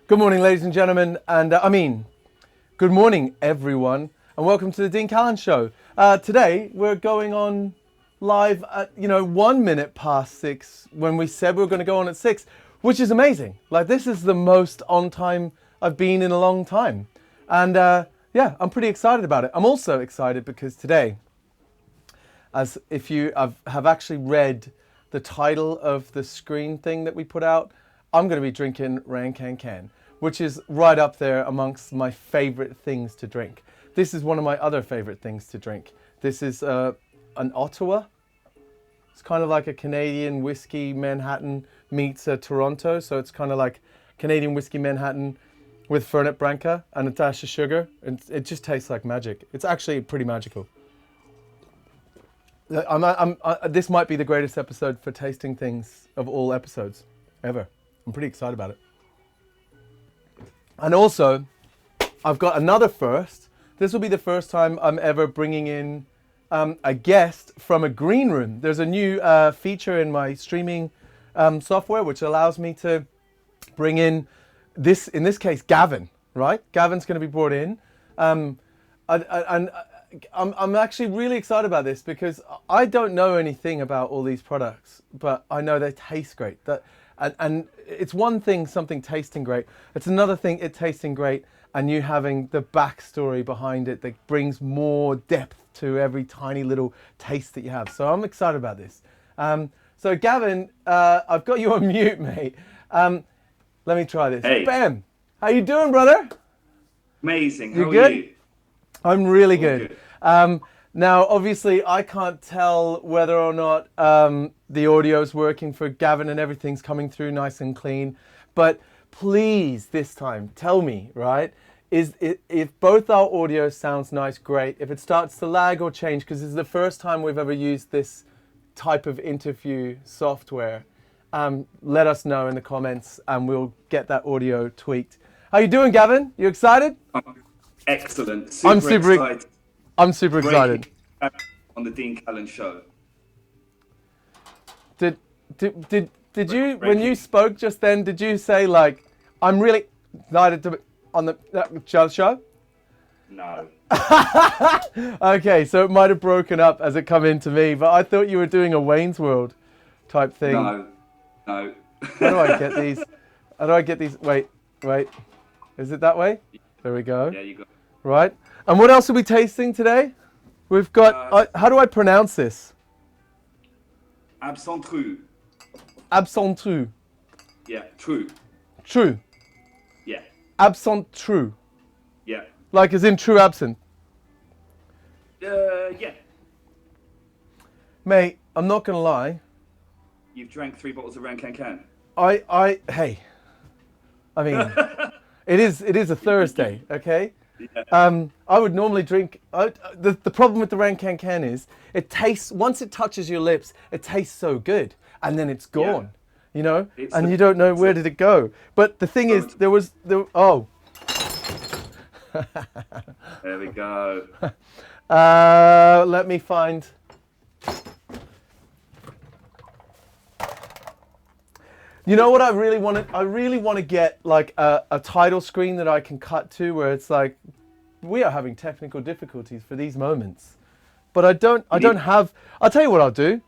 Good morning, ladies and gentlemen, and good morning, everyone, and welcome to the Dean Callan Show. Today, we're going on live at, 1 minute past 6 when we said we were going to go on at 6, which is amazing. Like, this is the most on time I've been in a long time. And yeah, I'm pretty excited about it. I'm also excited because today, as if you have actually read the title of the screen thing that we put out, I'm going to be drinking RinQuinQuin, which is right up there amongst my favorite things to drink. This is one of my other favorite things to drink. This is an Ottawa. It's kind of like a Canadian whiskey Manhattan meets a Toronto. So it's kind of like Canadian whiskey Manhattan with Fernet Branca and a dash of sugar. And it just tastes like magic. It's actually pretty magical. This might be the greatest episode for tasting things of all episodes ever. I'm pretty excited about it. And also, I've got another first. This will be the first time I'm ever bringing in a guest from a green room. There's a new feature in my streaming software which allows me to bring in in this case, Gavin, right? Gavin's going to be brought in. And I'm actually really excited about this because I don't know anything about all these products, but I know they taste great. And it's one thing, something tasting great. It's another thing, it tasting great, and you having the backstory behind it that brings more depth to every tiny little taste that you have. So I'm excited about this. So Gavin, I've got you on mute, mate. Let me try this. Hey. Bam! How you doing, brother? Amazing. You How good? are you? I'm really All good. good. Now, obviously, I can't tell whether or not the audio's working for Gavin and everything's coming through nice and clean. But please, this time, tell me, right? If both our audio sounds nice, great. If it starts to lag or change, because this is the first time we've ever used this type of interview software, let us know in the comments and we'll get that audio tweaked. How you doing, Gavin? You excited? Excellent. I'm Super excited. I'm super excited. On the Dean Callan Show. Did you, when you spoke just then, did you say like, I'm really excited to be on the show? No. Okay, so it might have broken up as it come into me, but I thought you were doing a Wayne's World type thing. No. How do I get these? How do I get these? Wait. Is it that way? There we go. Yeah, you got. Right. And what else are we tasting today? We've got, how do I pronounce this? Absinthe. Absinthe. Yeah, true. True. Yeah. Absinthe true. Yeah. Like as in true absinthe. Yeah. Mate, I'm not going to lie. You've drank 3 bottles of RinQuinQuin. Hey. I mean, it is a Thursday, okay? Yeah. I would normally drink. The problem with the RinQuinQuin is it tastes, once it touches your lips, it tastes so good, and then it's gone, and you don't know where did it go. But the thing is, oh. There we go. Let me find. You know what I really want to? I really want to get like a title screen that I can cut to where it's like, we are having technical difficulties for these moments. But I don't have, I'll tell you what I'll do.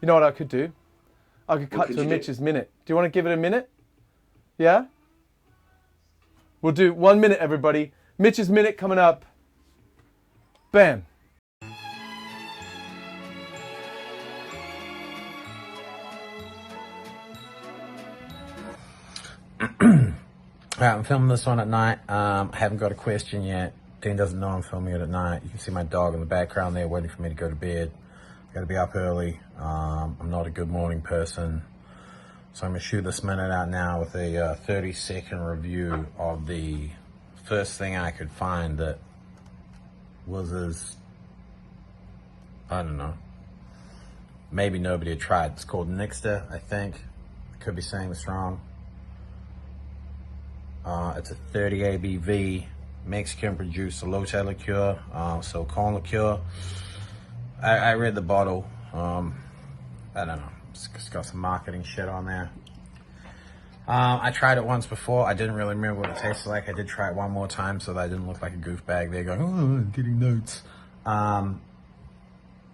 You know what I could do? I could cut to Mitch's minute. Do you want to give it a minute? Yeah? We'll do 1 minute, everybody. Mitch's minute coming up. Bam. Alright, I'm filming this one at night. I haven't got a question yet. Dean doesn't know I'm filming it at night. You can see my dog in the background there waiting for me to go to bed. I gotta be up early. I'm not a good morning person. So I'm gonna shoot this minute out now with a 30-second review of the first thing I could find that was I don't know. Maybe nobody had tried. It's called Nixta, I think. Could be saying this wrong. It's a 30 ABV Mexican produced elote liqueur, so corn liqueur. I read the bottle. I don't know. It's got some marketing shit on there. I tried it once before. I didn't really remember what it tasted like. I did try it one more time so that I didn't look like a goof bag there going, oh, I'm getting notes. I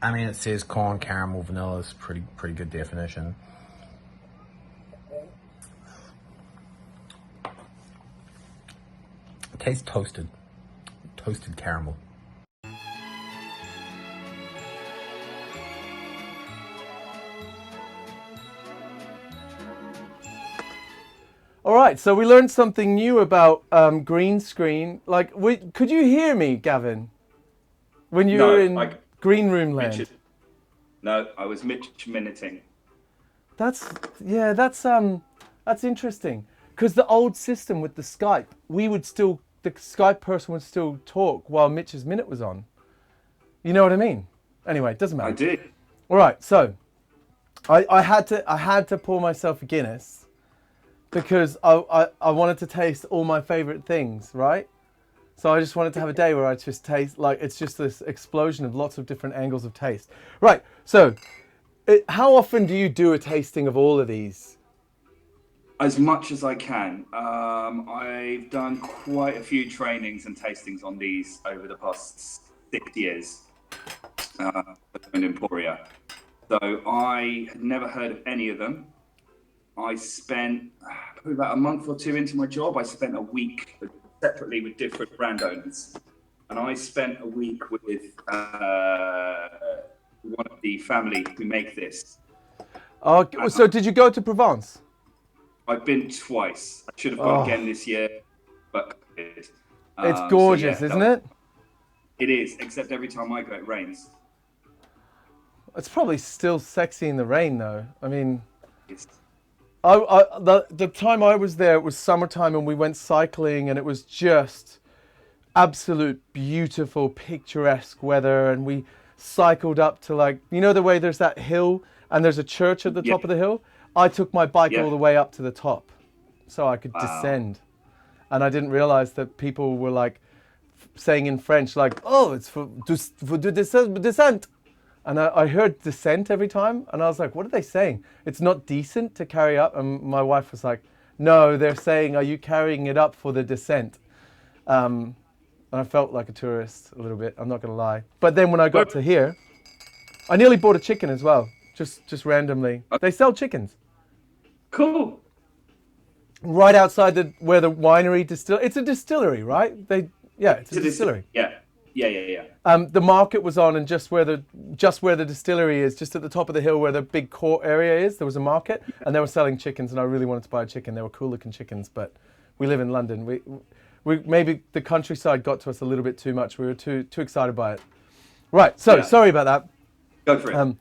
mean, it says corn, caramel, vanilla is pretty good definition. It tastes toasted caramel. All right, so we learned something new about green screen. Like, could you hear me, Gavin, when you were in green room land? No, I was minuting. That's interesting. Because the old system with the Skype, the Skype person would still talk while Mitch's minute was on. You know what I mean? Anyway, it doesn't matter. I did. All right, so I had to pour myself a Guinness because I wanted to taste all my favorite things, right? So I just wanted to have a day where I just taste, like, it's just this explosion of lots of different angles of taste. Right, so how often do you do a tasting of all of these? As much as I can. I've done quite a few trainings and tastings on these over the past 6 years in Emporia. So I had never heard of any of them. I spent probably about a month or two into my job. I spent a week separately with different brand owners. And I spent a week with one of the family who make this. Oh, so did you go to Provence? I've been twice. I should have gone again this year, but it's gorgeous, isn't it? It is, except every time I go, it rains. It's probably still sexy in the rain, though. I mean, It's, the time I was there, it was summertime, and we went cycling, and it was just absolute beautiful, picturesque weather, and we cycled up to, like, you know the way there's that hill, and there's a church at the top of the hill? I took my bike all the way up to the top so I could descend. And I didn't realize that people were like saying in French, like, oh, it's for descent. And I heard descent every time. And I was like, what are they saying? It's not decent to carry up. And my wife was like, no, they're saying, are you carrying it up for the descent? And I felt like a tourist a little bit, I'm not going to lie. But then when I got to here, I nearly bought a chicken as well, just randomly. They sell chickens. cool. Right outside where the winery it's a distillery, right? It's a distillery. Yeah. The market was on, and just where the distillery is, just at the top of the hill where the big court area is, there was a market, and they were selling chickens, and I really wanted to buy a chicken. They were cool looking chickens, but we live in London. We maybe the countryside got to us a little bit too much. We were too excited by it. Right. So sorry about that. Go for it.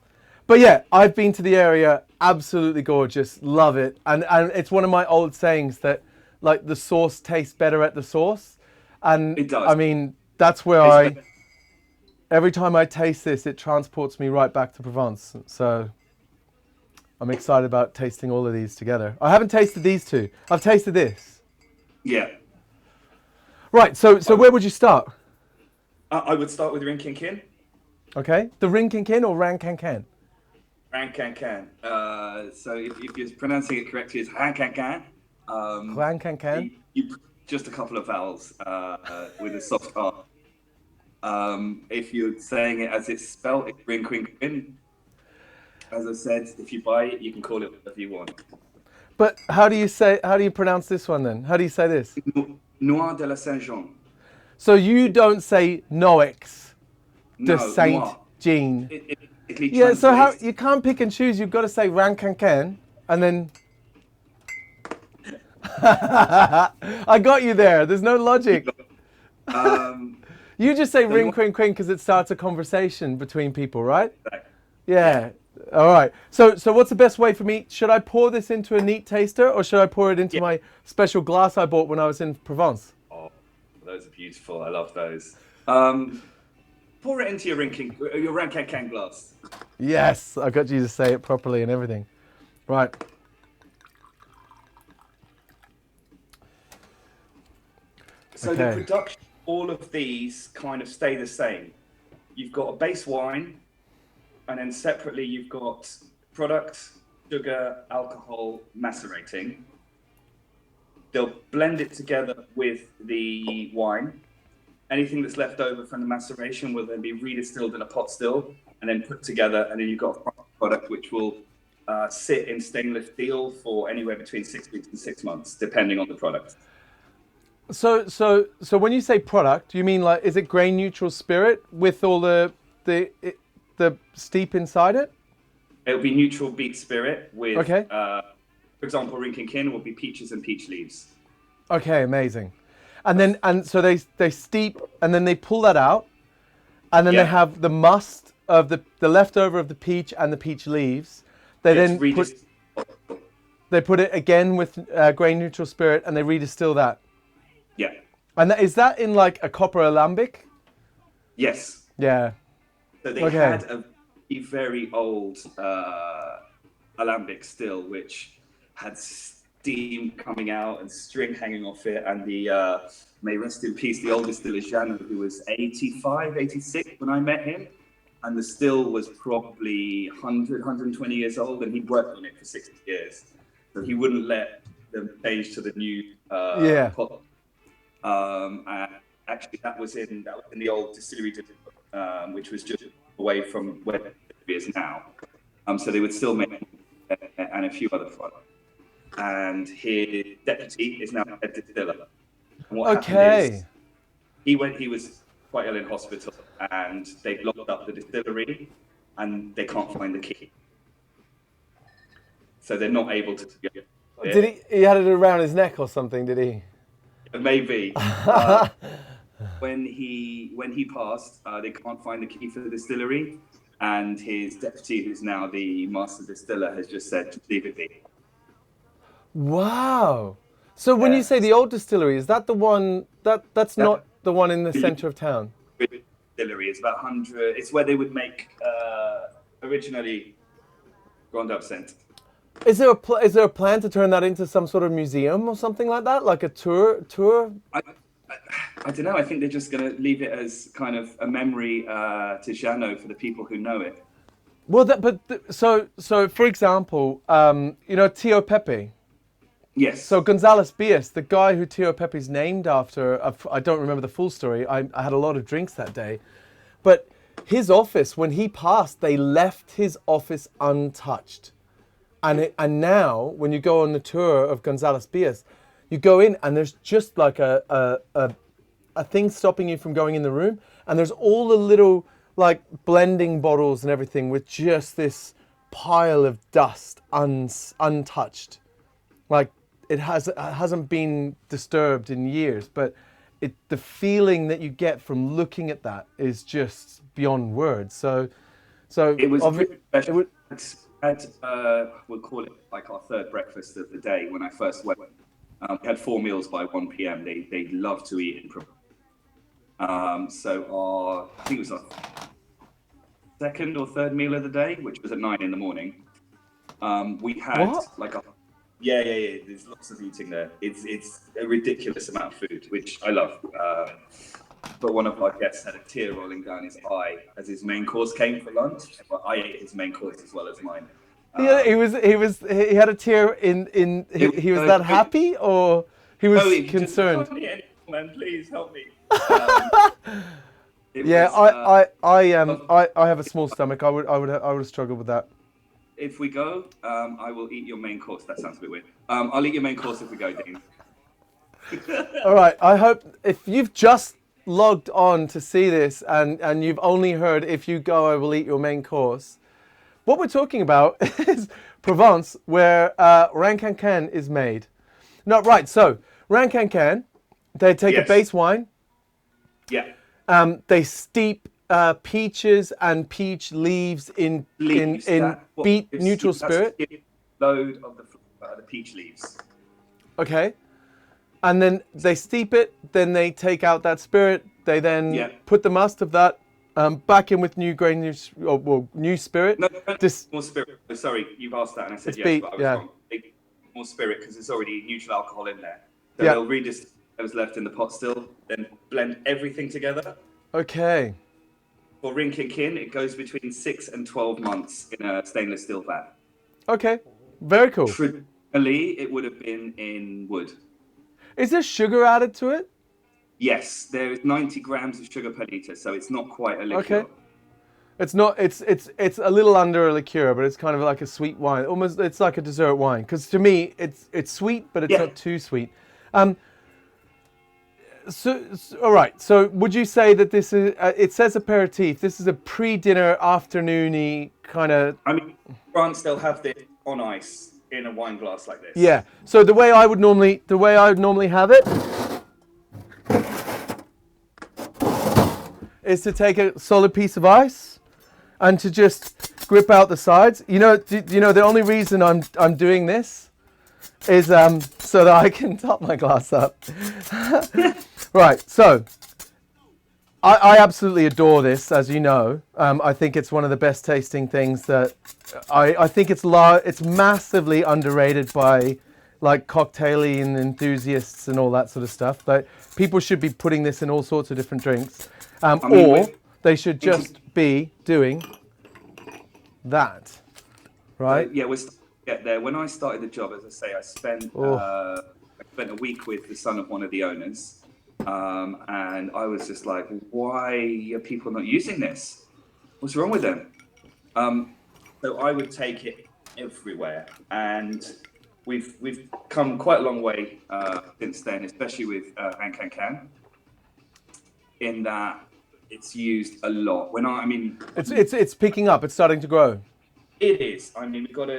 But yeah, I've been to the area, absolutely gorgeous, love it. And it's one of my old sayings that, like, the sauce tastes better at the source. And It does. I mean, that's where every time I taste this, it transports me right back to Provence. So I'm excited about tasting all of these together. I haven't tasted these two. I've tasted this. Yeah. Right, so where would you start? I would start with RinQuinQuin. Okay, the RinQuinQuin or RinQuinQuin? RinQuinQuin. So if you're pronouncing it correctly, it's RinQuinQuin. RinQuinQuin? You just a couple of vowels with a soft R. If you're saying it as it's spelled, it's RinQuinQuin. As I said, if you buy it, you can call it whatever you want. But how do you pronounce this one then? How do you say this? Noir de la Saint-Jean. So you don't say Noix de No, Saint Noir. Jean. It Yeah, so translates- you can't pick and choose. You've got to say RinQuinQuin, and then I got you there. There's no logic. You just say RinQuinQuin because it starts a conversation between people, right? Yeah. All right. So what's the best way for me? Should I pour this into a neat taster, or should I pour it into my special glass I bought when I was in Provence? Oh, those are beautiful. I love those. Pour it into your RinQuinQuin glass. Yes, I got you to say it properly and everything. Right. So the production, all of these kind of stay the same. You've got a base wine, and then separately you've got product, sugar, alcohol, macerating. they'll blend it together with the wine. Anything that's left over from the maceration will then be redistilled in a pot still and then put together, and then you've got a product which will sit in stainless steel for anywhere between 6 weeks and 6 months, depending on the product. So when you say product, you mean like, is it grain neutral spirit with all the steep inside it? It'll be neutral beet spirit with, okay. For example, RinQuinQuin will be peaches and peach leaves. Okay, amazing. And so they steep, and then they pull that out, and then they have the must of the leftover of the peach and the peach leaves. They then put it again with grain neutral spirit, and they redistill that. Yeah. And is that in like a copper alembic? Yes. Yeah. So they had a very old alembic still, which had steam coming out and string hanging off it, and the may rest in peace, the oldest still is Jano, who was 85, 86 when I met him, and the still was probably 120 years old, and he'd worked on it for 60 years, so he wouldn't let them change to the new pot. And actually, that was in the old distillery, which was just away from where it is now. So they would still make and a few other products. And his deputy is now a distiller. And what happened is he was quite ill in hospital, and they locked up the distillery, and they can't find the key. So they're not able to get it. Did he had it around his neck or something, did he? Maybe. When he passed, they can't find the key for the distillery, and his deputy, who's now the master distiller, has just said, leave it be. Wow. So when you say the old distillery, is that the one that's not the one in the center of town? Distillery is about 100. It's where they would make originally Grand Absinthe. Is there a plan to turn that into some sort of museum or something like that, like a tour? I don't know. I think they're just going to leave it as kind of a memory to Jano for the people who know it. Well, so for example, Tio Pepe. Yes. So González Bias, the guy who Tio Pepe's named after, I don't remember the full story. I had a lot of drinks that day, but his office, when he passed, they left his office untouched. And now, when you go on the tour of González Bias, you go in and there's just like a thing stopping you from going in the room, and there's all the little like blending bottles and everything with just this pile of dust untouched. Like it hasn't been disturbed in years, but the feeling that you get from looking at that is just beyond words. So it was we'll call it like our third breakfast of the day when I first went. We had 4 meals by 1 p.m. They love to eat in so I think it was our second or third meal of the day, which was at 9 in the morning. We had like there's lots of eating there. It's a ridiculous amount of food, which I love. But one of our guests had a tear rolling down his eye as his main course came for lunch. But I ate his main course as well as mine. He had a tear in. He was that happy, or he was concerned? Man, please help me. I have a small stomach. I would have struggled with that. If we go, I will eat your main course. That sounds a bit weird. I'll eat your main course if we go, Dean. All right. I hope if you've just logged on to see this and you've only heard if you go, I will eat your main course. What we're talking about is Provence, where RinQuinQuin is made. No, right. So RinQuinQuin, they take a base wine. Yeah. They steep peaches and peach leaves in beet neutral spirit. Load of the peach leaves. Okay. And then they steep it. Then they take out that spirit. They then put the must of that back in with new spirit. No, more spirit. Sorry, you've asked that and I said yes, but I was wrong. More spirit because there's already neutral alcohol in there. So they'll redistill what's left in the pot still, then blend everything together. Okay. For RinQuinQuin, it goes between 6 and 12 months in a stainless steel vat. Okay, very cool. Traditionally, it would have been in wood. Is there sugar added to it? Yes, there is 90 grams of sugar per litre, so it's not quite a liqueur. Okay. It's not. It's a little under a liqueur, but it's kind of like a sweet wine. Almost, it's like a dessert wine. Because to me, it's sweet, but it's not too sweet. So, all right. So, would you say that this is? It says aperitif. This is a pre-dinner, afternoony kind of. I mean, in France they'll have this on ice in a wine glass like this. Yeah. So the way I would normally have it is to take a solid piece of ice and to just grip out the sides. You know, the only reason I'm doing this is so that I can top my glass up. Right. So I absolutely adore this, as you know. I think it's one of the best tasting things that I think it's massively underrated by like cocktailing enthusiasts and all that sort of stuff. But people should be putting this in all sorts of different drinks, or they should just be doing that, right? Yeah, we're starting to get there. When I started the job, as I say, I spent a week with the son of one of the owners. And I was just like, why are people not using this? What's wrong with them? So I would take it everywhere, and we've come quite a long way since then, especially with RinQuinQuin, in that it's used a lot. It's picking up. It's starting to grow. It is. I mean, we've got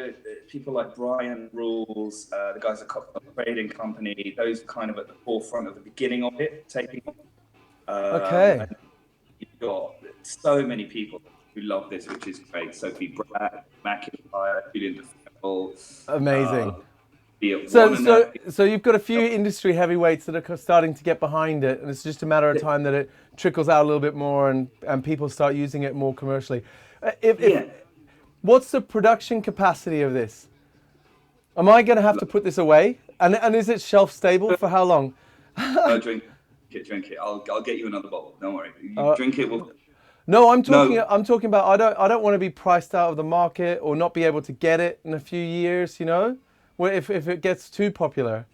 people like Brian Rules, the guys at Cocktail Trading Company, those kind of at the forefront of the beginning of it, taking Okay. And you've got so many people who love this, which is great. Sophie Brad, McIntyre, Julian DeFell. Amazing. So you've got a few industry heavyweights that are starting to get behind it, and it's just a matter of time that it trickles out a little bit more and people start using it more commercially. What's the production capacity of this? Am I going to have to put this away? And is it shelf stable for how long? Drink it. I'll get you another bottle. Don't worry. Drink it. No, I'm talking about I don't want to be priced out of the market or not be able to get it in a few years. You know, if it gets too popular.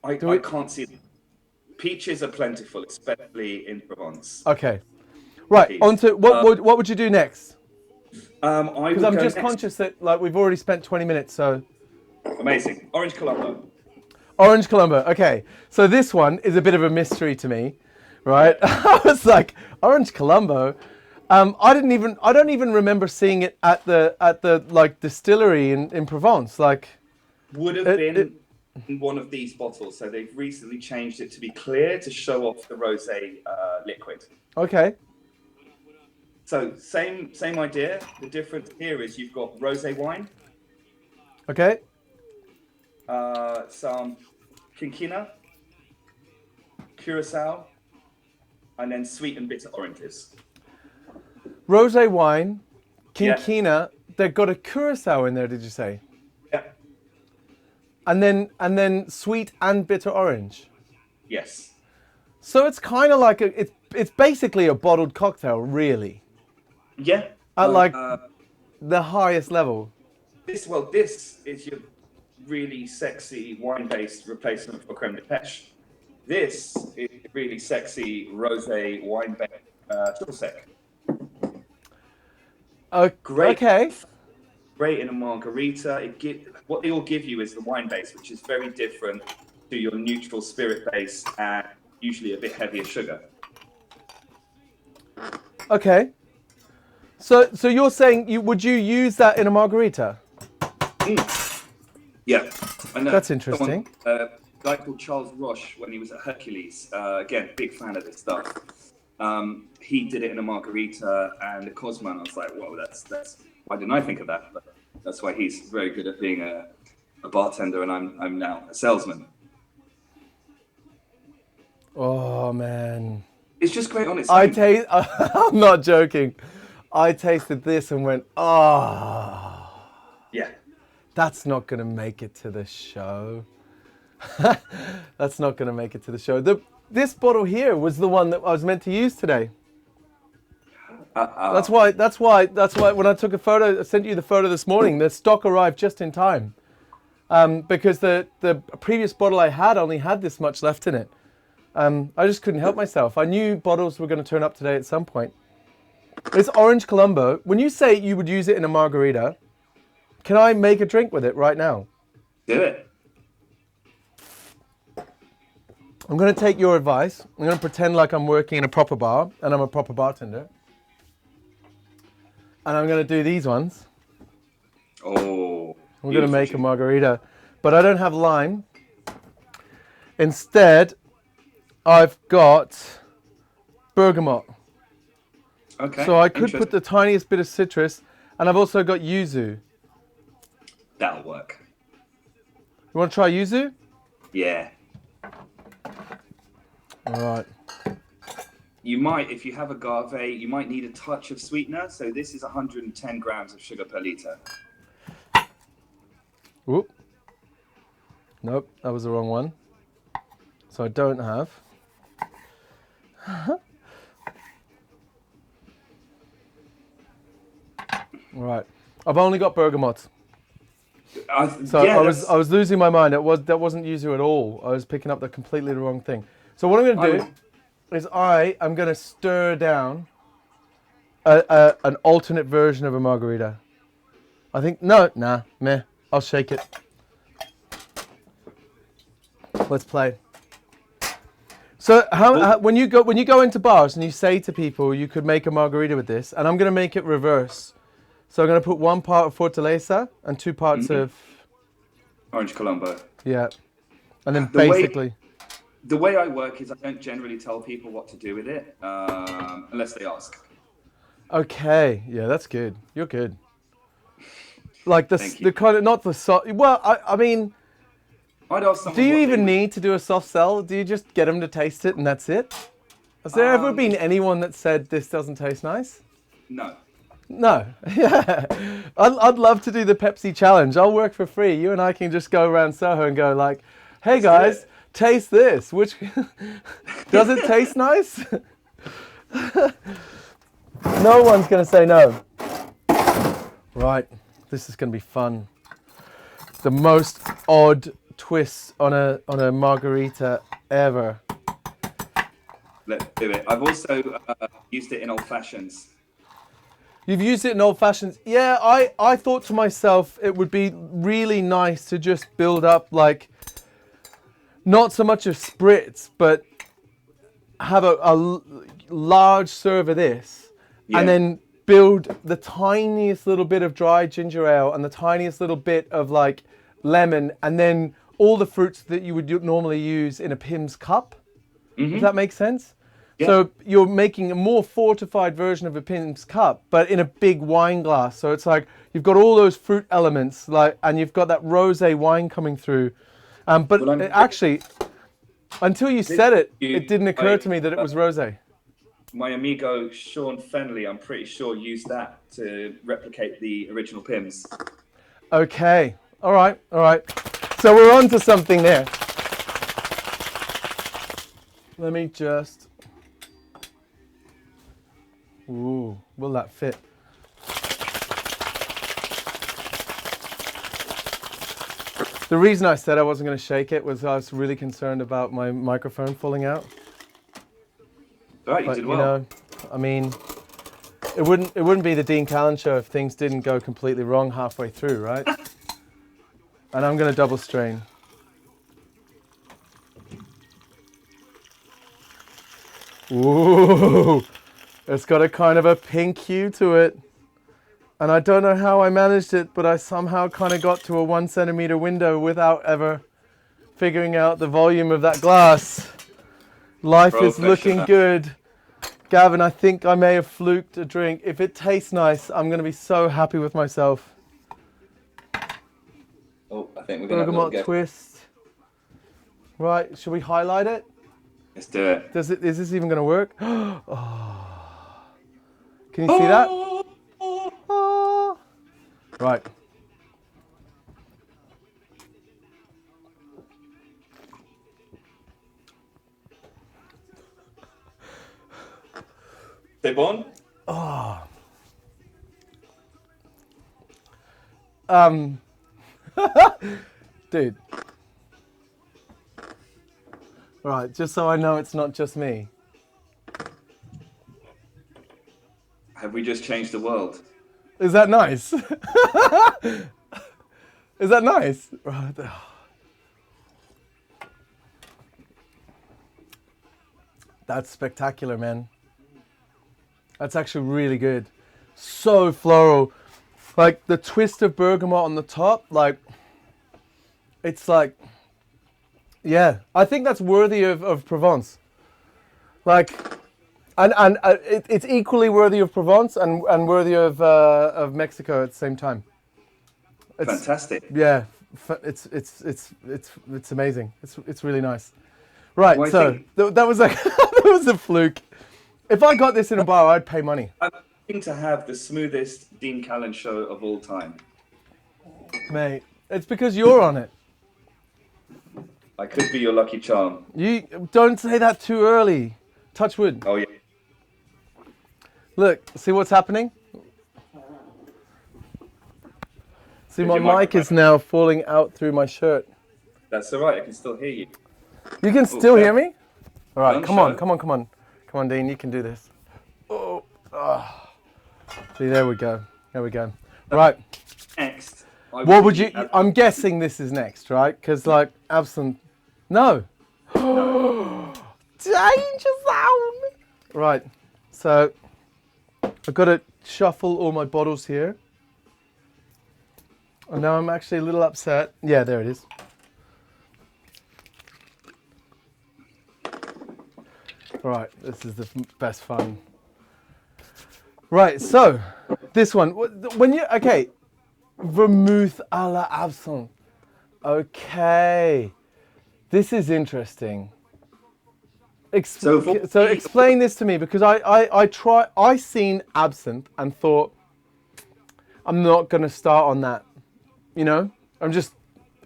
I can't see. Peaches are plentiful, especially in Provence. Okay, right. Onto what would you do next? Because I'm just conscious that like we've already spent 20 minutes, so. Amazing. Orange Colombo. Orange Colombo. Okay, so this one is a bit of a mystery to me, right? I was like, Orange Colombo. I don't even remember seeing it at the like distillery in Provence. Like, would have been in one of these bottles. So they've recently changed it to be clear to show off the rosé liquid. Okay. So same idea. The difference here is you've got rosé wine. Okay. Some quinquina, curacao, and then sweet and bitter oranges. Rosé wine, quinquina. They've got a curacao in there. Did you say? Yeah. And then sweet and bitter orange. Yes. So it's kind of like it's basically a bottled cocktail, really. Yeah. At the highest level. This is your really sexy wine-based replacement for creme de pêche. This is really sexy rosé wine-based triple sec. Great. Okay. Great in a margarita. What they all give you is the wine base, which is very different to your neutral spirit base and usually a bit heavier sugar. Okay. So you're saying would you use that in a margarita? Yeah, I know. That's interesting. A guy called Charles Roche, when he was at Hercules, again, big fan of this stuff. He did it in a margarita and a Cosmo, and I was like, whoa, that's why didn't I think of that? But that's why he's very good at being a bartender, and I'm now a salesman. Oh man, it's just great on its own. I'm not joking. I tasted this and went, yeah. That's not going to make it to the show. That's not going to make it to the show. This bottle here was the one that I was meant to use today. That's why when I took a photo, I sent you the photo this morning, the stock arrived just in time. because the previous bottle I had only had this much left in it. I just couldn't help myself. I knew bottles were going to turn up today at some point. It's Orange Colombo. When you say you would use it in a margarita, can I make a drink with it right now? Do it. I'm going to take your advice. I'm going to pretend like I'm working in a proper bar and I'm a proper bartender. And I'm going to do these ones. Oh. I'm going to make a margarita. But I don't have lime. Instead, I've got bergamot. Okay. So I could put the tiniest bit of citrus, and I've also got yuzu. That'll work. You want to try yuzu? Yeah. All right. You might, if you have agave, you might need a touch of sweetener. So this is 110 grams of sugar per litre. Whoop. Nope, that was the wrong one. So I don't have. Right. I've only got bergamot. I was losing my mind. That wasn't yuzu at all. I was picking up the completely wrong thing. So what I'm going to do is I am going to stir down an alternate version of a margarita. I think meh. I'll shake it. Let's play. So when you go into bars and you say to people you could make a margarita with this, and I'm going to make it reverse. So I'm going to put 1 part of Fortaleza and 2 parts of Orange Colombo. Yeah, and then the way I work is I don't generally tell people what to do with it unless they ask. Okay, yeah, that's good. You're good. Like the kind of not the soft. Well, I mean, I'd ask someone. Do you even need to do a soft sell? Do you just get them to taste it and that's it? Has there ever been anyone that said this doesn't taste nice? No. No. Yeah. I'd love to do the Pepsi challenge. I'll work for free. You and I can just go around Soho and go like, hey guys, taste this. Which does it taste nice? No one's going to say no. Right. This is going to be fun. The most odd twist on a margarita ever. Let's do it. I've also used it in old fashions. You've used it in old fashions. Yeah, I thought to myself it would be really nice to just build up like not so much a spritz, but have a large serve of this, and then build the tiniest little bit of dry ginger ale and the tiniest little bit of like lemon, and then all the fruits that you would normally use in a Pim's cup. Does that make sense? Yeah. So you're making a more fortified version of a Pim's cup, but in a big wine glass. So it's like you've got all those fruit elements, like, and you've got that rosé wine coming through. Actually, until you said it, it didn't occur to me that it was rosé. My amigo Sean Fenley, I'm pretty sure, used that to replicate the original Pims. Okay. All right. So we're on to something there. Let me just... Ooh, will that fit? The reason I said I wasn't going to shake it was I was really concerned about my microphone falling out. All right, you did well. You know, I mean, it wouldn't be the Dean Callan show if things didn't go completely wrong halfway through, right? And I'm going to double strain. Ooh, it's got a kind of a pink hue to it. And I don't know how I managed it, but I somehow kind of got to a 1 centimeter window without ever figuring out the volume of that glass. Life is looking good. Gavin, I think I may have fluked a drink. If it tastes nice, I'm going to be so happy with myself. Oh, I think we're going to have a bergamot twist. Right, should we highlight it? Let's do it. Is this even going to work? Oh. Can you see that? Oh. Right. C'est bon? Oh. Dude. Right, just so I know it's not just me. Have we just changed the world? Is that nice? Is that nice? Right. That's spectacular, man. That's actually really good. So floral. Like the twist of bergamot on the top, like, it's like, yeah, I think that's worthy of Provence. Like, and it's equally worthy of Provence and worthy of Mexico at the same time. It's, Fantastic. yeah, it's amazing. It's really nice. Right, Well, so that was like that was a fluke. If I got this in a bar, I'd pay money. I'm hoping to have the smoothest Dean Callan show of all time. Mate, it's because you're on it. I could be your lucky charm. You don't say that too early. Touch wood. Oh yeah. Look, see what's happening? See, my mic is now falling out through my shirt. That's all right. I can still hear you. You can still hear me? All right, Don't come on, show. come on, come on. Come on, Dean, you can do this. Oh, See, there we go. There we go. Right. Next. What would you... I'm guessing this is next, right? Because, like, absinthe... No. Danger zone! Right. So, I've got to shuffle all my bottles here. And now I'm actually a little upset. Yeah, there it is. Right, this is the best fun. Right, so this one, when you, okay, vermouth à la absinthe. Okay, this is interesting. So explain this to me, because I seen absinthe and thought, I'm not gonna start on that, you know. I'm just,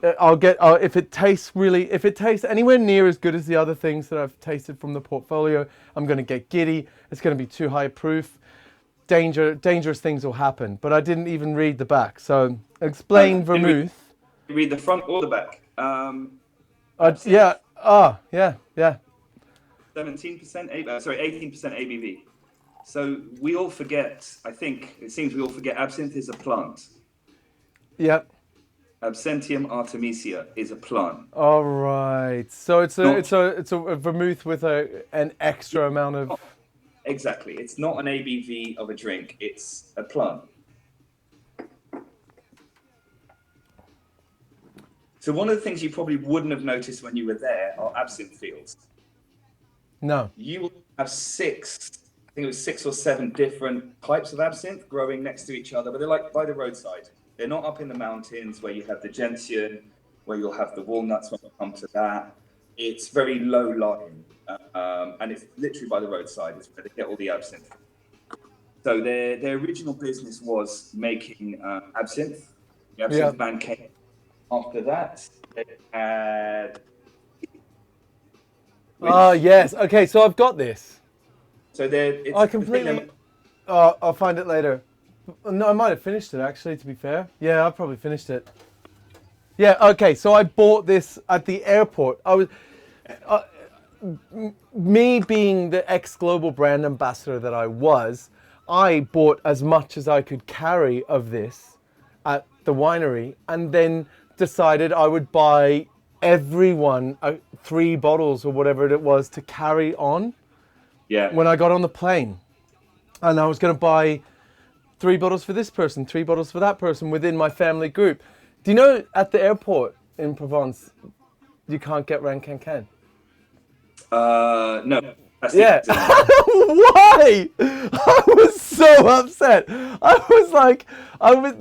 if it tastes anywhere near as good as the other things that I've tasted from the portfolio, I'm gonna get giddy. It's gonna be too high proof. Dangerous things will happen. But I didn't even read the back. So explain vermouth. Read the front or the back. Yeah. Yeah. 17% 18% ABV. So we all forget. It seems we all forget absinthe is a plant. Yep. Absinthium artemisia is a plant. All right. So it's a vermouth with an extra amount of. Exactly. It's not an ABV of a drink. It's a plant. So one of the things you probably wouldn't have noticed when you were there are absinthe fields. No. You will have six or seven different types of absinthe growing next to each other, but they're like by the roadside. They're not up in the mountains where you have the gentian, where you'll have the walnuts when we come to that. It's very low lying, and it's literally by the roadside. It's where they get all the absinthe. So their original business was making absinthe. The absinthe ban came after that. They had... Oh, yes. Okay, so I've got this. So it's I completely... I'll find it later. No, I might have finished it, actually, to be fair. Yeah, I probably finished it. Yeah, okay, so I bought this at the airport. I was... me being the ex-global brand ambassador that I was, I bought as much as I could carry of this at the winery, and then decided I would buy everyone 3 bottles or whatever it was to carry on when I got on the plane. And I was going to buy 3 bottles for this person, 3 bottles for that person within my family group. Do you know at the airport in Provence, you can't get RinQuinQuin? No. Yeah. Why? I was so upset. I was like,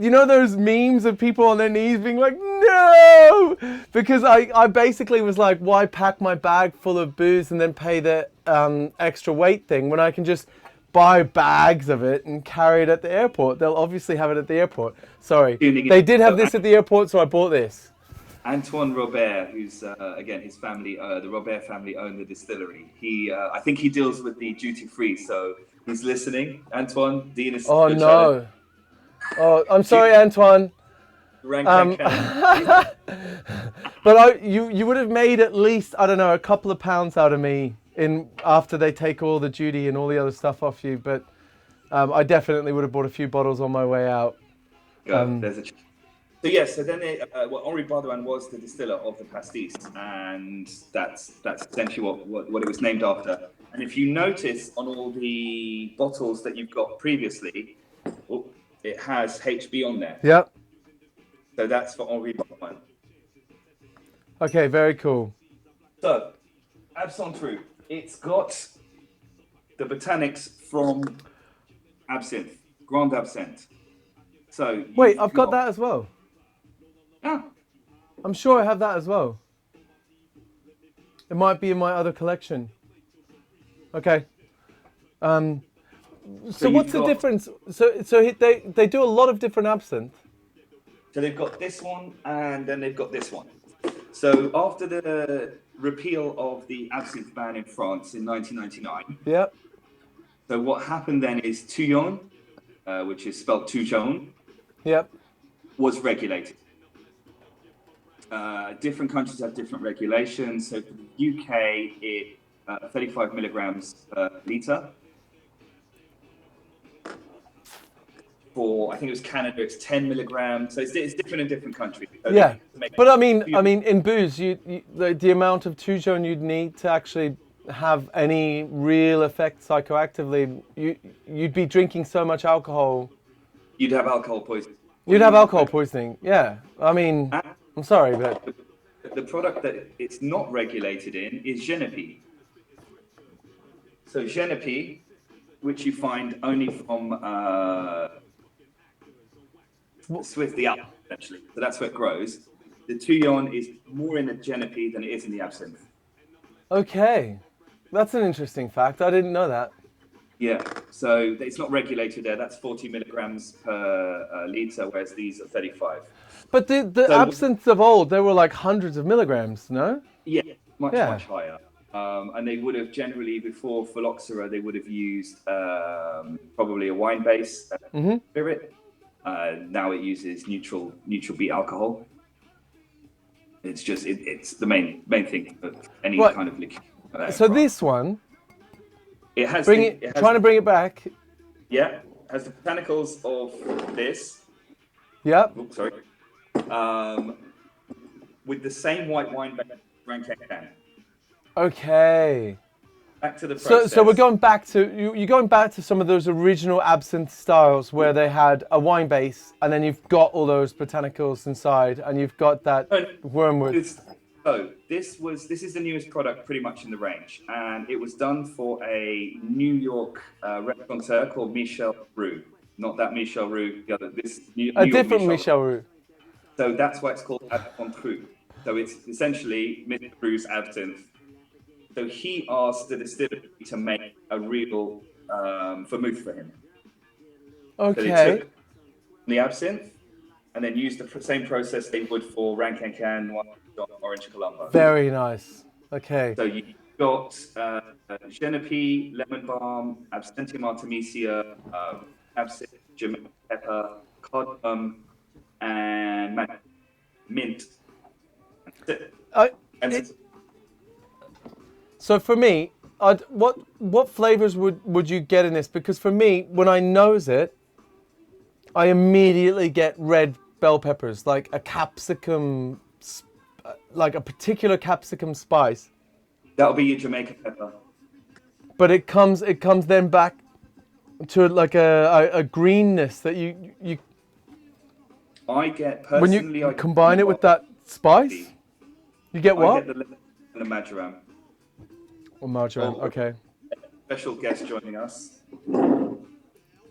you know those memes of people on their knees being like, no! Because I basically was like, why pack my bag full of booze and then pay the extra weight thing when I can just buy bags of it and carry it at the airport? They'll obviously have it at the airport. Sorry. They did have this at the airport, so I bought this. Antoine Robert, who's again his family, the Robert family own the distillery. I think he deals with the duty free, so he's listening. Antoine, Dean is. Oh no! Oh, I'm sorry, Antoine. But you would have made at least, I don't know, a couple of pounds out of me after they take all the duty and all the other stuff off you. But I definitely would have bought a few bottles on my way out. There's a. So yes, so then Henri Bardouin was the distiller of the pastis, and that's essentially what it was named after. And if you notice on all the bottles that you've got previously, it has HB on there. Yep. So that's for Henri Bardouin. Okay, very cool. So, Absinthe Roux, it's got the botanics from absinthe, Grand Absinthe. So wait, I've got that as well. Yeah. I'm sure I have that as well. It might be in my other collection. Okay. So what's the difference? So they do a lot of different absinthe. So they've got this one, and then they've got this one. So after the repeal of the absinthe ban in France in 1999, yep. So what happened then is Touillon, which is spelled Touillon, yep, was regulated. Different countries have different regulations. So for the UK, it's 35 milligrams per litre. For I think it was Canada, it's 10 milligrams. So it's different in different countries. So yeah, but I mean, in booze, the amount of Touillon you'd need to actually have any real effect psychoactively, you'd be drinking so much alcohol. You'd have alcohol poisoning. You'd have alcohol poisoning. Yeah, I mean, I'm sorry, but the product that it's not regulated in is Genepi. So Genepi, which you find only from Swiss, the Alps, essentially. So that's where it grows. The Touillon is more in the Genepi than it is in the absinthe. Okay, that's an interesting fact. I didn't know that. Yeah, so it's not regulated there. That's 40 milligrams per litre, whereas these are 35. But the absinthe of old, they were like hundreds of milligrams, no? Yeah, much higher. And they would have generally, before phylloxera, they would have used probably a wine-based spirit. Now it uses neutral beet alcohol. It's just it's the main thing of any kind of liqueur. So this one, trying to bring it back. Yeah, has the botanicals of this. Yep. Oops, sorry. With the same white wine RinQuinQuin. Okay. Back to the process. So we're going back to you're going back to some of those original absinthe styles where they had a wine base and then you've got all those botanicals inside and you've got that wormwood. This is the newest product pretty much in the range, and it was done for a New York restaurateur called Michel Roux. Not that Michel Roux, the other a different Michel Roux. So that's why it's called Absinthe Roux. So it's essentially Mr. Roux's absinthe. So he asked the distillery to make a real vermouth for him. Okay. So they took the absinthe and then used the same process they would for RinQuinQuin, Orange Columba. Very nice. Okay. So you got Genepi, lemon balm, Absinthium artemisia, absinthe, Jamaican pepper, cardamom, and mint. So for me, what flavors would you get in this? Because for me, when I nose it, I immediately get red bell peppers, like a capsicum, like a particular capsicum spice. That'll be your Jamaican pepper. But it comes then back to like a greenness that you. I get personally. When you combine it with that spice, you get what? I get the lemon and the marjoram. Or marjoram, okay. Special guest joining us.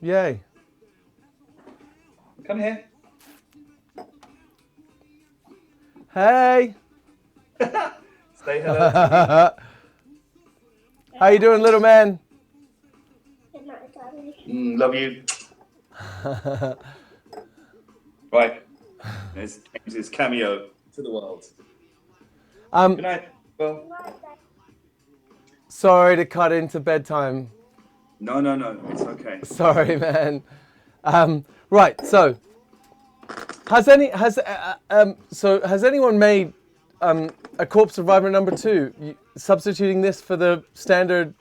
Yay. Come here. Hey. Say hello. How you doing, little man? Love you. Right. There's James's cameo to the world. Good night. Well. Sorry to cut into bedtime. No. It's okay. Sorry, man. Right. So, has anyone made a Corpse Survivor #2, substituting this for the standard.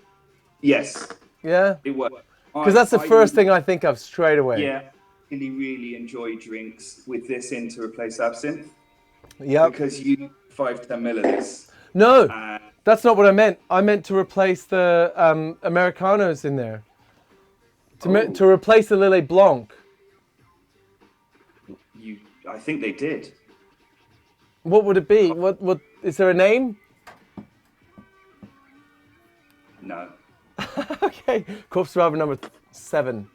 Yes, Yeah, it worked. because that's the first thing I think of straight away. Yeah, really enjoy drinks with this in to replace absinthe. Yeah. Because you 5-10 ml of this. No, that's not what I meant. I meant to replace the Americanos in there. To replace the Lillet Blanc. I think they did. What would it be? What is there a name? No. Okay, Corpse Survivor #7.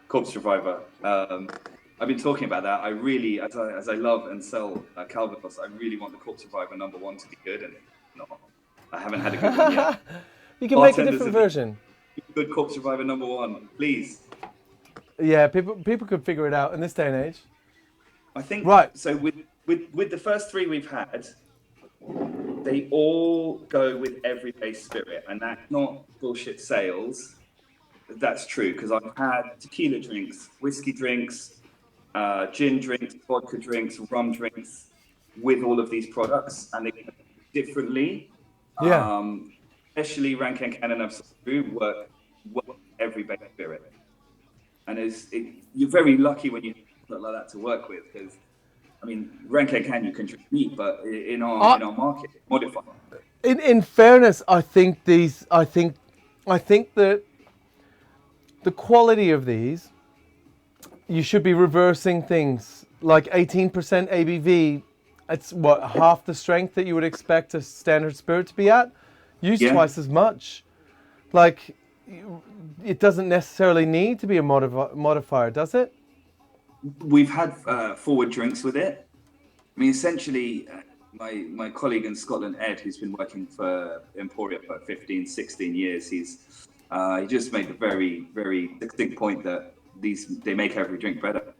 Corpse Survivor. I've been talking about that. I really, as I love and sell Calvados, I really want the Corpse Survivor #1 to be good, and no, I haven't had a good one yet. You can make a different version. Good Corpse Survivor #1, please. Yeah, people could figure it out in this day and age. I think right. So with the first 3 we've had, they all go with everyday spirit, and that's not bullshit sales. That's true, because I've had tequila drinks, whiskey drinks, gin drinks, vodka drinks, rum drinks with all of these products, and they go differently. Yeah. Especially RinQuinQuin and Absolute work everyday spirit, and you're very lucky when you have something like that to work with, because I mean, RinQuinQuin you can drink neat, but in our market, modify. In fairness, I think that the quality of these, you should be reversing things. Like 18% ABV, it's what, half the strength that you would expect a standard spirit to be at? Use twice as much. Like, it doesn't necessarily need to be a modifier, does it? We've had forward drinks with it. I mean, essentially, my colleague in Scotland, Ed, who's been working for Emporia for 15, 16 years, he just made the very, very distinct point that they make every drink better.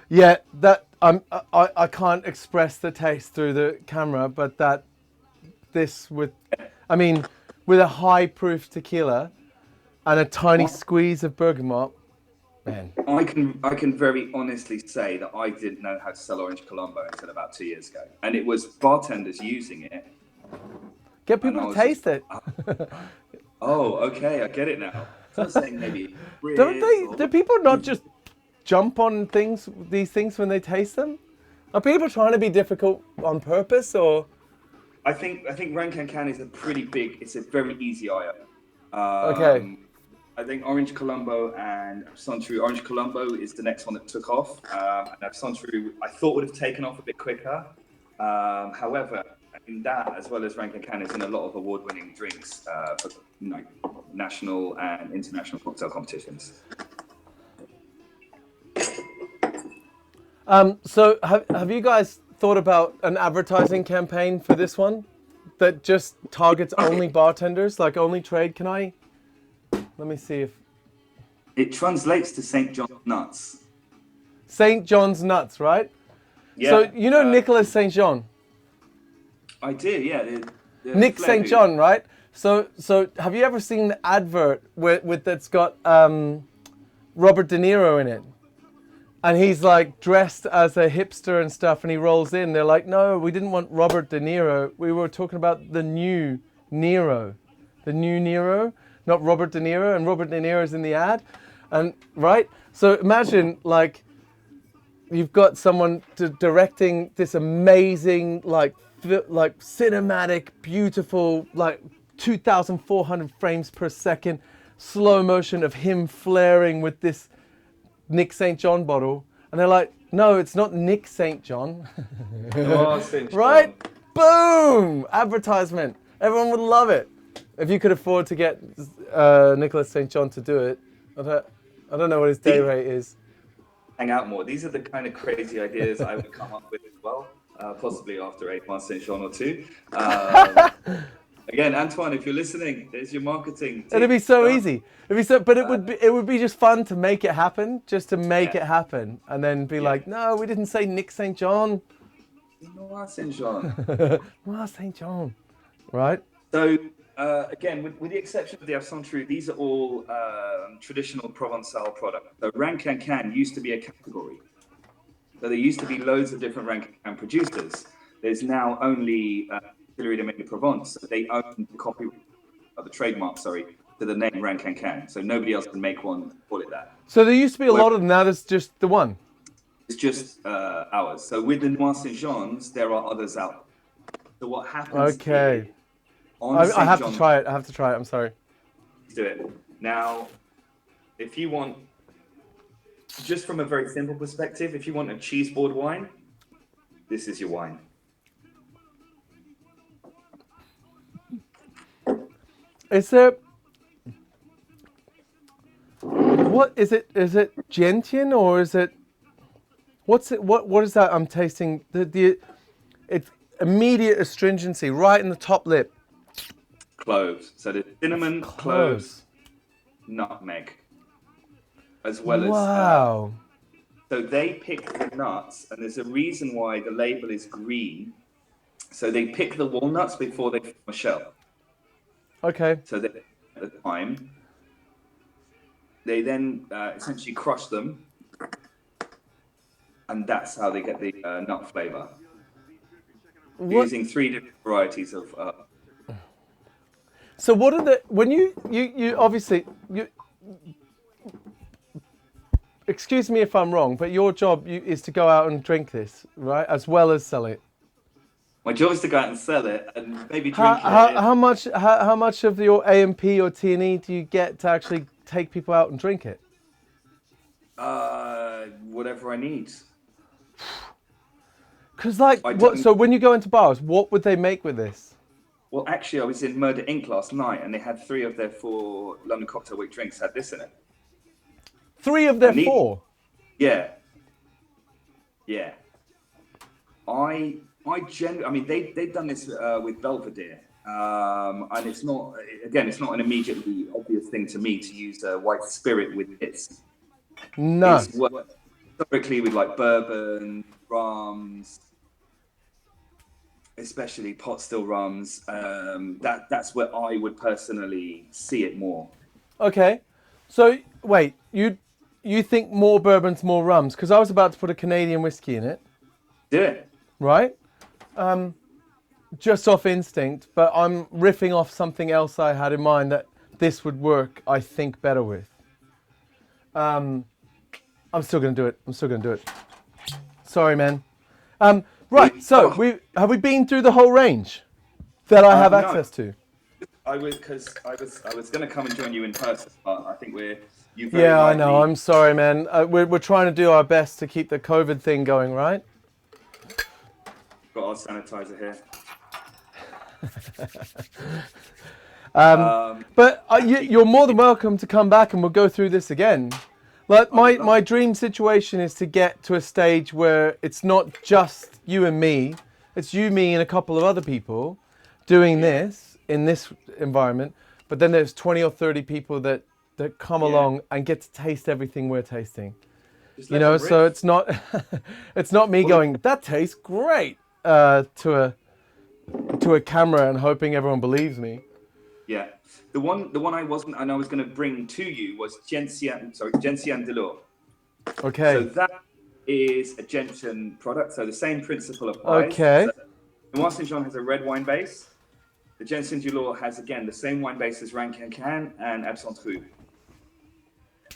Yeah, that I can't express the taste through the camera, but with a high proof tequila and a tiny squeeze of bergamot, man. I can very honestly say that I didn't know how to sell Orange Colombo until about 2 years ago, and it was bartenders using it. Get people to taste it. Oh, okay, I get it now. So I'm saying maybe. Do people not just jump on these things when they taste them? Are people trying to be difficult on purpose, or? I think RinQuinQuin is it's a very easy eye. Okay. I think Orange Colombo and Absinthe. Orange Colombo is the next one that took off, and Absinthe I thought would have taken off a bit quicker. However, in that, as well as RinQuinQuin, is in a lot of award-winning drinks for national and international cocktail competitions. So have you guys thought about an advertising campaign for this one that just targets only bartenders, like only trade? Let me see if it translates to St. John's Nuts. St. John's Nuts, right? Yeah. So you know Nicholas St. John? I do, yeah. Nick St. John, right? So have you ever seen the advert that's got Robert De Niro in it? And he's like dressed as a hipster and stuff, and he rolls in. They're like, no, we didn't want Robert De Niro. We were talking about the new Nero. The new Nero, not Robert De Niro. And Robert De Niro's in the ad. And right? So imagine like you've got someone directing this amazing, like cinematic, beautiful, like 2,400 frames per second, slow motion of him flaring with this Nick St. John bottle, and they're like, no, it's not Nick St. John. St. John. Right? Boom! Advertisement. Everyone would love it. If you could afford to get Nicholas St. John to do it, I don't know what his day rate is. Hang out more. These are the kind of crazy ideas I would come up with as well, possibly after 8 months St. John or 2. Again, Antoine, if you're listening, there's your marketing. It'd be so easy. But it would be just fun to make it happen, it happen, and then be like, no, we didn't say Nick St. John. Noir St. John. Noir St. John. Right. So again, with the exception of the Absinthe, these are all traditional Provençal products. So RinQuinQuin used to be a category. So there used to be loads of different RinQuinQuin producers. there's now only Distillery de Made Provence. So they own the copyright, the trademark, sorry, to the name RinQuinQuin. So nobody else can make one and call it that. So there used to be a lot of them. Now there's just the one. It's just ours. So with the Noir Saint Jean's, there are others out. So what happens? Okay. On I have Saint to try it. I have to try it. I'm sorry. Let's do it now. If you want, just from a very simple perspective, if you want a cheese board wine, this is your wine. Is there? What is it? Is it gentian or is it? What's it? What is that? I'm tasting it's immediate astringency right in the top lip. Cloves. So the cinnamon, cloves, nutmeg, as well as. Wow. So they pick the nuts, and there's a reason why the label is green. So they pick the walnuts before they form a shell. Okay. So they, at the time, they then essentially crush them, and that's how they get the nut flavor. Using 3 different varieties of. So what are the when you obviously you. Excuse me if I'm wrong, but your job is to go out and drink this, right, as well as sell it. My job is to go out and sell it, and maybe drink it. How much of your AMP or T&E do you get to actually take people out and drink it? Whatever I need. Because so when you go into bars, what would they make with this? Well, actually, I was in Murder Inc. last night, and they had 3 of their 4 London Cocktail Week drinks had this in it. 3 of their 4? Yeah. Yeah. I mean, they've done this with Belvedere, and it's not an immediately obvious thing to me to use a white spirit with this. No. It's worked historically with like bourbon, rums, especially pot still rums. That's where I would personally see it more. Okay. So wait, you think more bourbons, more rums? Because I was about to put a Canadian whiskey in it. Do it. Right? Just off instinct, but I'm riffing off something else I had in mind that this would work, I think, better with. I'm still going to do it. Sorry, man. Right, so have we been through the whole range that I have access to? I was going to come and join you in person, but I think I know. I'm sorry, man. We're trying to do our best to keep the COVID thing going, right? Got our sanitizer here. But you're more than welcome to come back and we'll go through this again. Like my dream situation is to get to a stage where it's not just you and me, it's you, me, and a couple of other people doing this in this environment. But then there's 20 or 30 people that come along and get to taste everything we're tasting. You know, so it's not me going, that tastes great, to a camera and hoping everyone believes me. Yeah. The one I wasn't, and I was going to bring to you was Gentian de l'Eau. Okay. So that is a gentian product. So the same principle applies. Okay. So Noir Saint Jean has a red wine base. The Gentian de l'Eau has, again, the same wine base as RinQuinQuin and Absinthe Rouge.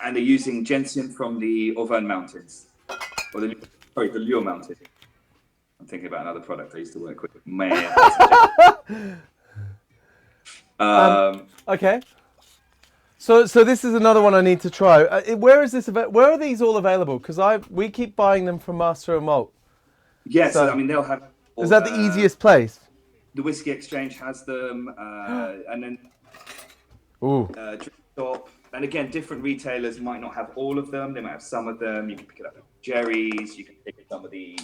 And they're using gentian from the Auvergne Mountains. Or the Lure Mountain. I'm thinking about another product I used to work with. Okay. So this is another one I need to try. Where is this? Where are these all available? Because we keep buying them from Master and Malt. Yes, so, I mean they'll have. Is that the easiest place? The Whiskey Exchange has them, and then. Drink Shop, and again, different retailers might not have all of them. They might have some of them. You can pick it up at Jerry's. You can pick some of the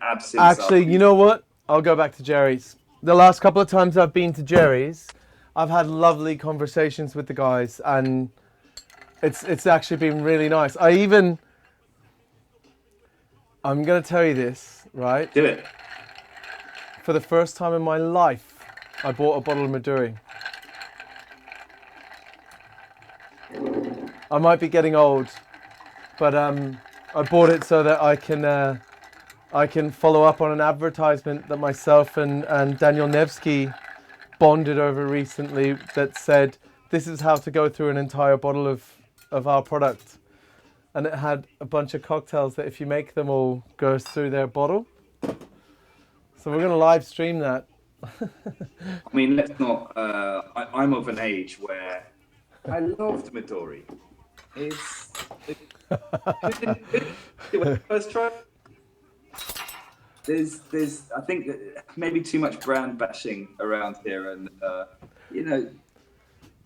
absinthe. Actually, you know what? I'll go back to Jerry's. The last couple of times I've been to Jerry's, I've had lovely conversations with the guys, and it's actually been really nice. I'm going to tell you this, right? Do it. For the first time in my life, I bought a bottle of Maduro. I might be getting old, but I bought it so that I can I can follow up on an advertisement that myself and Daniel Nevsky bonded over recently that said, this is how to go through an entire bottle of our product. And it had a bunch of cocktails that if you make them all goes through their bottle. So we're going to live stream that. I mean, let's not. I'm of an age where I loved Midori. It's first try. There's I think that maybe too much brand bashing around here, and you know,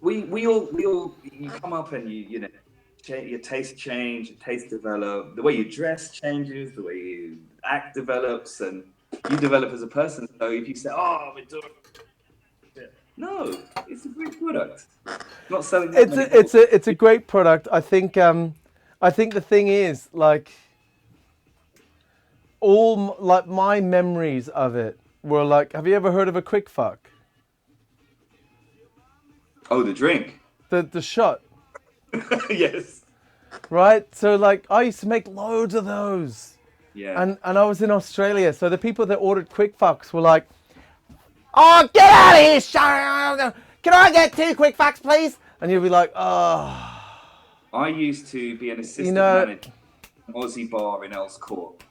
we all you come up and you know. Your taste change, your taste develop, the way you dress changes, the way you act develops, and you develop as a person. So if you say, "Oh, we're doing," no, it's a great product. Not selling. It's a great product. I think the thing is like my memories of it were like. Have you ever heard of a quick fuck? Oh, the drink. The shot. Yes. Right? So like I used to make loads of those. Yeah. And I was in Australia, so the people that ordered quick fucks were like, "Oh, get out of here, Sharon! Can I get 2 quick fucks, please?" And you'd be like, "Oh." I used to be an assistant manager at an Aussie bar in Earls Court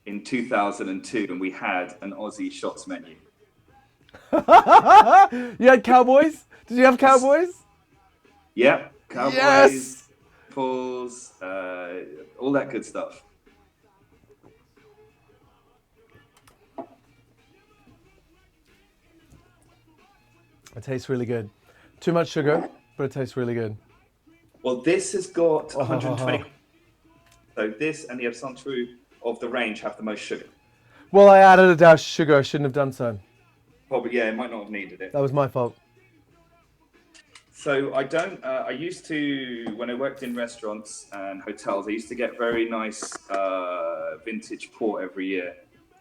in 2002, and we had an Aussie shots menu. You had cowboys? Did you have cowboys? Yep. Cowboys, yes! Pulls, all that good stuff. It tastes really good. Too much sugar, but it tastes really good. Well, this has got 120. So this and the Absinthe True of the range have the most sugar. Well, I added a dash of sugar. I shouldn't have done so. Probably, yeah, it might not have needed it. That was my fault. So I used to, when I worked in restaurants and hotels, I used to get very nice vintage port every year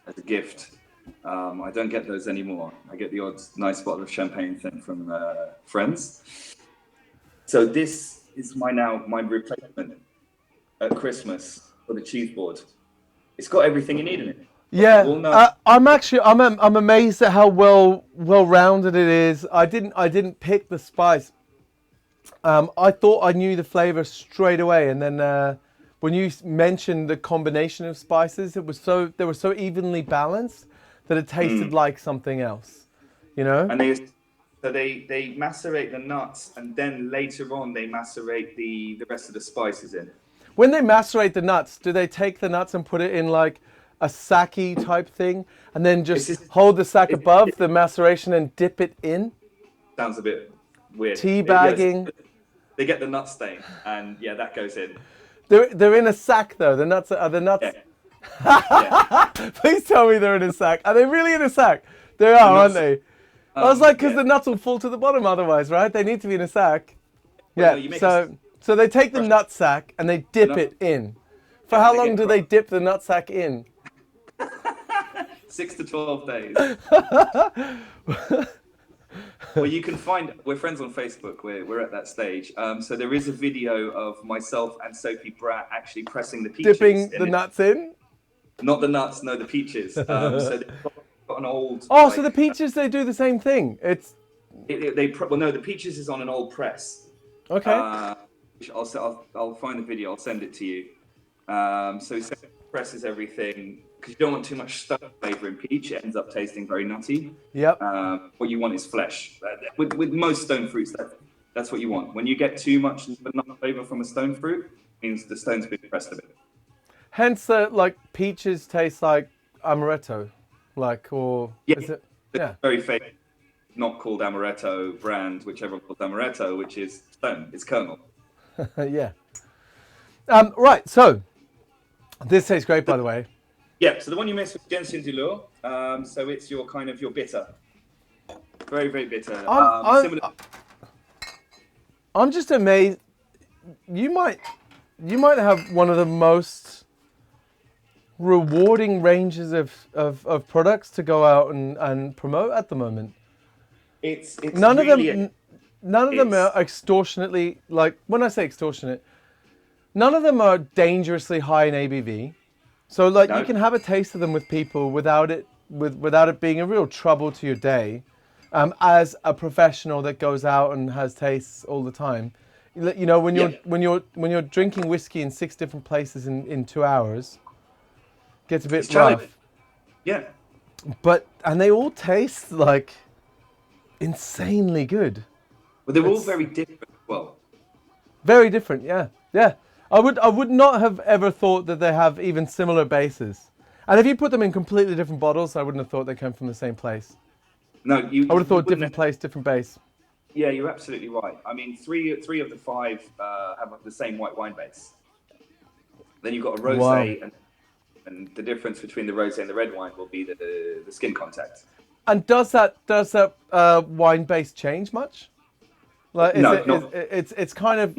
as a gift. I don't get those anymore. I get the odd nice bottle of champagne thing from friends. So this is my replacement at Christmas for the cheese board. It's got everything you need in it. Yeah, I'm amazed at how well rounded it is. I didn't pick the spice. I thought I knew the flavor straight away, and then when you mentioned the combination of spices, they were so evenly balanced that it tasted like something else, you know. And they macerate the nuts, and then later on they macerate the rest of the spices in. When they macerate the nuts, do they take the nuts and put it in like a sake type thing, and then just hold the sack above the maceration and dip it in? Sounds a bit weird. Tea bagging. Yes. They get the nut stain, and yeah, that goes in. They're in a sack though. The nuts are the nuts. Yeah. Please tell me they're in a sack. Are they really in a sack? They are, aren't they? I was like, because the nuts will fall to the bottom otherwise, right? They need to be in a sack. Well, Yeah. So they take the nut sack and they dip it in. For how long do they dip the nut sack in? 6 to 12 days. Well, you can find, we're friends on Facebook, we're at that stage. So there is a video of myself and Sophie Bratt actually pressing the peaches. Dipping the nuts in? Not the nuts, no, the peaches. So they've got an old... Oh, so the peaches, they do the same thing. The peaches is on an old press. Okay. I'll find the video, I'll send it to you. So Sophie presses everything, because you don't want too much stuff flavor in peach. It ends up tasting very nutty. Yep. What you want is flesh. With most stone fruits, that's what you want. When you get too much nut flavor from a stone fruit, it means the stone's been pressed a bit. Hence, like peaches taste like amaretto, is it? Yeah. Very fake, not called amaretto brand, whichever calls amaretto, which is stone. It's kernel. Yeah. Right. So this tastes great, by the way. Yeah, so the one you missed was Gentian du Lourd. So it's your bitter. Very, very bitter. I'm just amazed. You might have one of the most rewarding ranges of products to go out and promote at the moment. It's none of them are extortionately, like when I say extortionate, none of them are dangerously high in ABV. So like No. you can have a taste of them with people without it being a real trouble to your day. As a professional that goes out and has tastes all the time, you know when you're drinking whiskey in 6 different places in 2 hours, gets a bit It's challenging. rough. Yeah. And they all taste like insanely good. Well, they're all very different. Well, Very different, yeah. Yeah. I would not have ever thought that they have even similar bases. And if you put them in completely different bottles, I wouldn't have thought they came from the same place. no, I would have thought wouldn't different place, different base. Yeah, you're absolutely right. I mean, three of the 5 have the same white wine base. Then you've got a rosé, and the difference between the rosé and the red wine will be the skin contact. And does that wine base change much? Like, it's kind of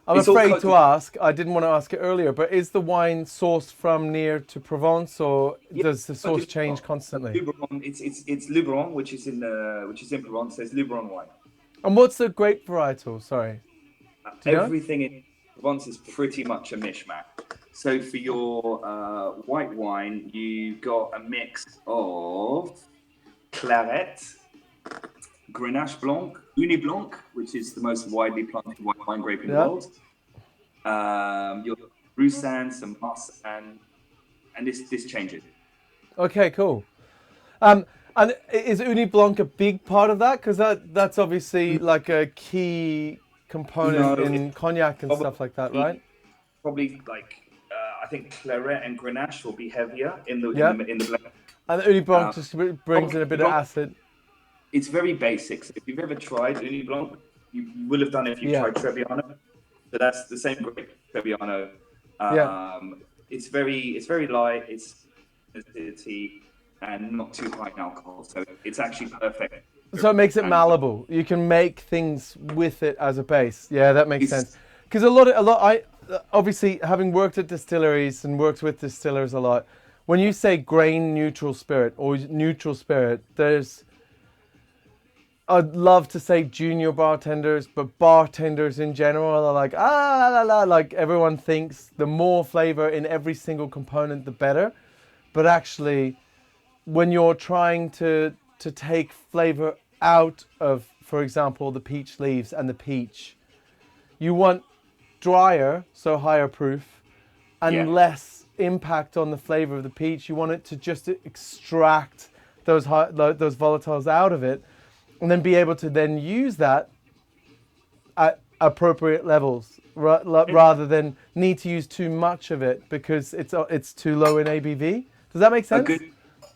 I'm It's all afraid to coated- ask. I didn't want to ask it earlier, but is the wine sourced from near to Provence, or does the source change constantly? Luberon, it's Luberon, which is in Provence. So it's Luberon wine. And what's the grape varietal? Sorry. Do you know? Everything in Provence is pretty much a mishmash. So for your white wine, you got a mix of Claret, Grenache Blanc, Uni Blanc, which is the most widely planted white wine grape in the world. Your Roussanne, some Marsanne, and this changes. Okay, cool. And is Uni Blanc a big part of that? Because that's obviously like a key component in cognac and stuff like that, right? Probably like I think Claret and Grenache will be heavier in the blend. And Uni Blanc just brings in a bit of acid. It's very basic. So if you've ever tried Uni Blanc, you will have done it if you've tried Trebbiano. So that's the same grape, Trebbiano. It's very light. It's acidity and not too high in alcohol. So it's actually perfect. So it makes it malleable. You can make things with it as a base. Yeah, that makes sense. Because I obviously having worked at distilleries and worked with distillers a lot. When you say grain neutral spirit or neutral spirit, I'd love to say junior bartenders, but bartenders in general are like, like everyone thinks the more flavor in every single component, the better. But actually, when you're trying to take flavor out of, for example, the peach leaves and the peach, you want drier, so higher proof, and less impact on the flavor of the peach. You want it to just extract those volatiles out of it, and then be able to then use that at appropriate levels, rather than need to use too much of it because it's too low in ABV. Does that make sense?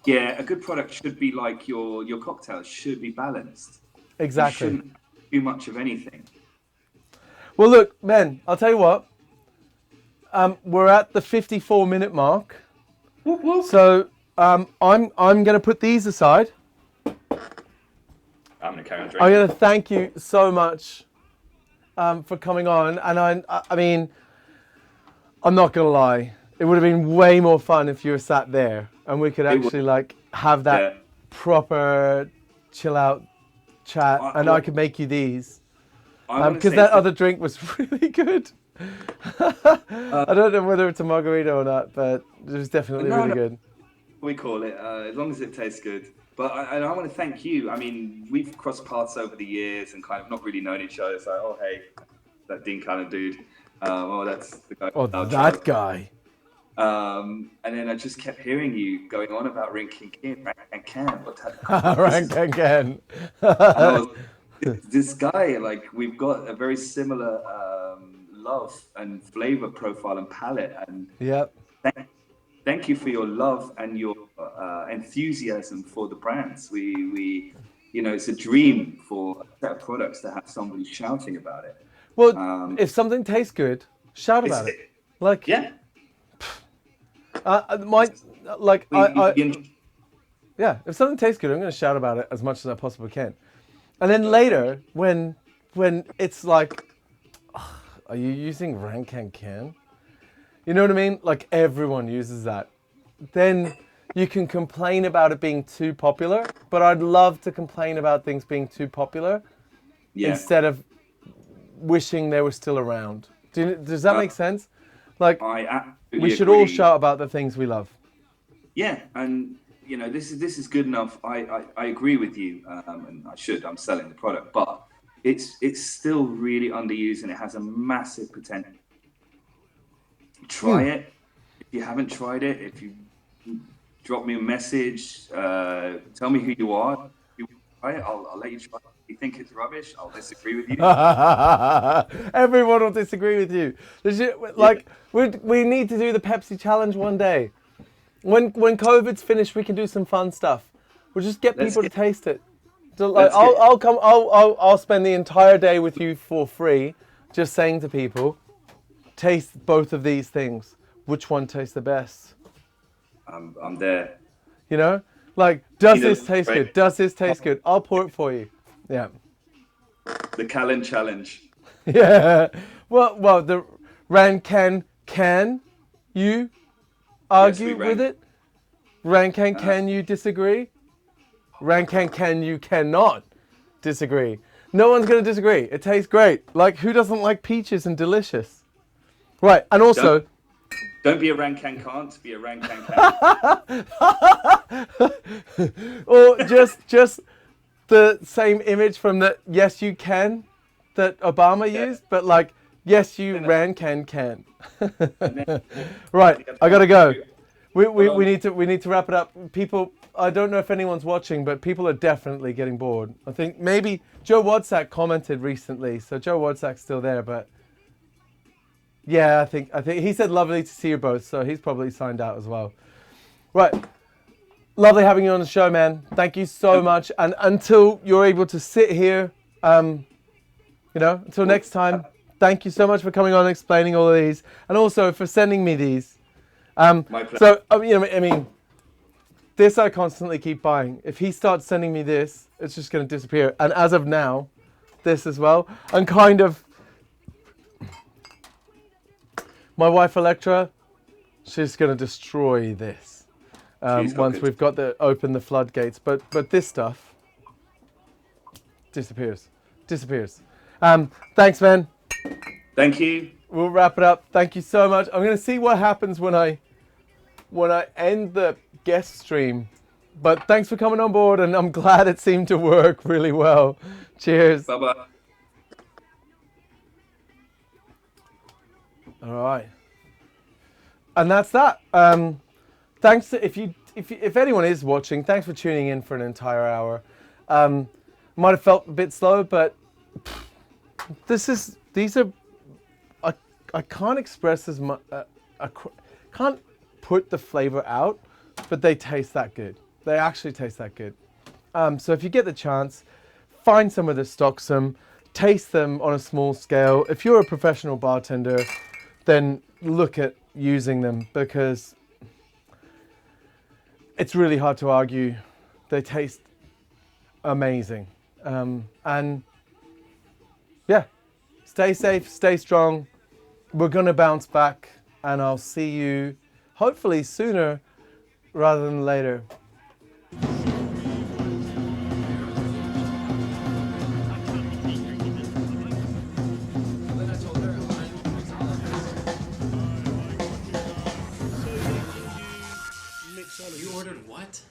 A good product should be like your cocktail should be balanced. Exactly. You shouldn't have too much of anything. Well, look, men, I'll tell you what. We're at the 54-minute mark. Whoop, whoop. So I'm going to put these aside. I'm going to carry on drinking. I'm going to thank you so much for coming on. And I mean, I'm not going to lie. It would have been way more fun if you were sat there and we could actually like have that proper chill out chat, and I could make you these. Because that other drink was really good. I don't know whether it's a margarita or not, but it was definitely really good. We call it, as long as it tastes good. But I want to thank you. I mean, we've crossed paths over the years and kind of not really known each other. It's like, oh, hey, that Dean Callan dude. Oh, that's the guy. Oh, that guy. And then I just kept hearing you going on about RinQuinQuin, RinQuinQuin. RinQuinQuin. This guy, like, we've got a very similar love and flavor profile and palette. And thank you for your love and your enthusiasm for the brands. We it's a dream for a set of products to have somebody shouting about it. Well, if something tastes good, shout about it. Like, yeah. If something tastes good, I'm going to shout about it as much as I possibly can. And then later, when it's like, are you using RinQuinQuin? You know what I mean? Like everyone uses that. Then you can complain about it being too popular, but I'd love to complain about things being too popular instead of wishing they were still around. Does that make sense? Like, I absolutely we should agree. all shout about the things we love. Yeah, and this is good enough. I agree with you, and I'm selling the product, but it's still really underused, and it has a massive potential. Try it if you haven't tried it. If you drop me a message, tell me who you are. If you try it, I'll let you try it. If you think it's rubbish, I'll disagree with you. Everyone will disagree with you. Like, we need to do the Pepsi challenge one day. When COVID's finished, we can do some fun stuff. We'll just get people to taste it. So, like, I'll spend the entire day with you for free, just saying to people, taste both of these things. Which one tastes the best? I'm there. You know, like, does this taste good? Does this taste good? I'll pour it for you. Yeah. The Callan challenge. Yeah. Well, the Rancan, can you argue with it? Rancan, can you disagree? Rancan, can you cannot disagree? No one's going to disagree. It tastes great. Like, who doesn't like peaches and delicious? Right, and also... Don't be a Rancan can't, be a Rancan can. Or just the same image from the Yes You Can that Obama used, but like, yes you can. Right, I gotta go. We need to wrap it up. People, I don't know if anyone's watching, but people are definitely getting bored. I think maybe Joe Wadsack commented recently, so Joe Wadsack's still there, but yeah, I think he said lovely to see you both, so he's probably signed out as well. Right. Lovely having you on the show, man. Thank you so much. And until you're able to sit here, until next time, thank you so much for coming on and explaining all of these, and also for sending me these. My pleasure. So, this I constantly keep buying. If he starts sending me this, it's just going to disappear. And as of now, this as well. And kind of, my wife Electra, she's going to destroy this once we've got open the floodgates. But this stuff disappears. Thanks, man. Thank you. We'll wrap it up. Thank you so much. I'm going to see what happens when I end the guest stream. But thanks for coming on board, and I'm glad it seemed to work really well. Cheers. Bye-bye. All right. And that's that. Thanks if anyone is watching, thanks for tuning in for an entire hour. Might have felt a bit slow, but I can't express as much. I can't put the flavor out, but they taste that good. They actually taste that good. So if you get the chance, find somewhere to stock some, taste them on a small scale. If you're a professional bartender, then look at using them, because it's really hard to argue. They taste amazing. And yeah, stay safe, stay strong. We're going to bounce back, and I'll see you hopefully sooner rather than later. You ordered what?